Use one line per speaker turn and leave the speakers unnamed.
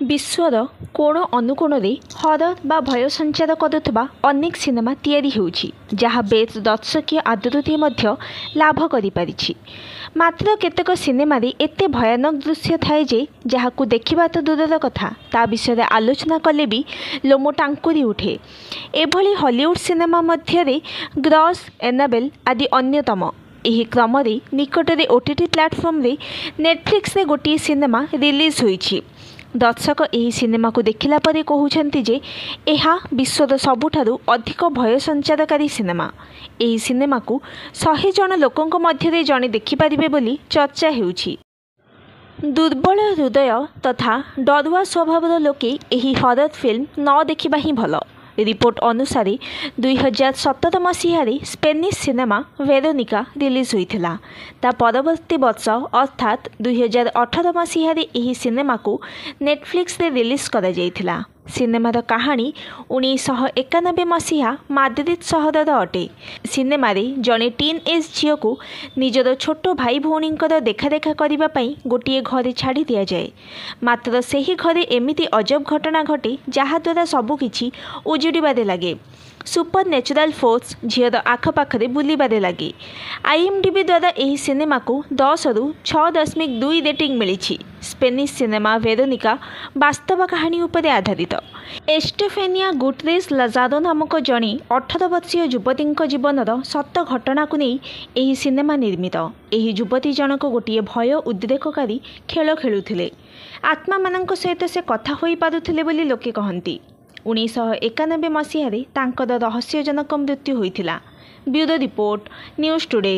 विश्वर कोण अनुकोण हरर बा भय संचार करुवा अनेक सिनेमा तैयारी होउछि जहाँ बेस दर्शकीय आदृति लाभ करि मात्र केतक सिनेमा एते भयानक दृश्य थाए जे जहाकू देखिबा तो दूरर कथा ता विषय आलोचना कले भी लोमो टांकुरी उठे। एभली हॉलीवुड सिनेमा मध्य ग्रस एनाबेल आदि अन्यतम। यही क्रम निकटरे ओटीटी प्लाटफर्म रे नेटफ्लिक्स रे गोटे सिनेमा रिलीज होइछि। दर्शक यही सिनेमा को देखिला परे कहउछन्ति जे एहा विश्वर सबुठारु अधिक भय संचारकारी सिनेमा। यही सिनेमा को 100 जन लोकंक मध्यरे जणे देखिपारिबे बोली चर्चा हेउछि। दुर्बल हृदय तथा डरुआ स्वभावर लोके यही हरर फिल्म न देखिबा ही भल। रिपोर्ट अनुसार 2017 मसीह स्पेनिश सिनेमा वेरोनिका रिलीज होइथिला। ता परवर्ती वर्ष अर्थात 2018 मसीह यही सिनेमा को नेटफ्लिक्स रे रिलीज करा जाइथिला। सिनेमार कहानी 1991 मसीहा माद्रिद सहरर अटे। सिनेमा जड़े टीन एज झील को निजर छोट भाई भौणी देखादेखा करने गोटे घरे छाड़ी दि जाए। मात्र से घरे एमिति अजब घटना घटे जहाद्वारा सबुकिछि उजुड़े लगे। सुपर नेचुरल फोर्स झीर आखपाखे बुलबारे लगे। IMDb द्वारा यह सिनेमा को 10 रु 6.2 रेटिंग मिली। स्पेनिश सिनेमा वेरोनिका वास्तव कहानी उपर आधारित। एस्टेफेनिया गुटरेस लाजारो नामक जड़े 18 वर्षीय युवती जीवनर सत घटना को नहीं यह सिनेमा निर्मित। यह युवती जनक गोटे भय उद्रेककारी खेल खेलुथिले। आत्मा मानक सहित से कथा होई पारुथिले बोली लोके कहती। 1991 मसीह रहस्यजनक मृत्यु होइथिला। Bureau report, news today.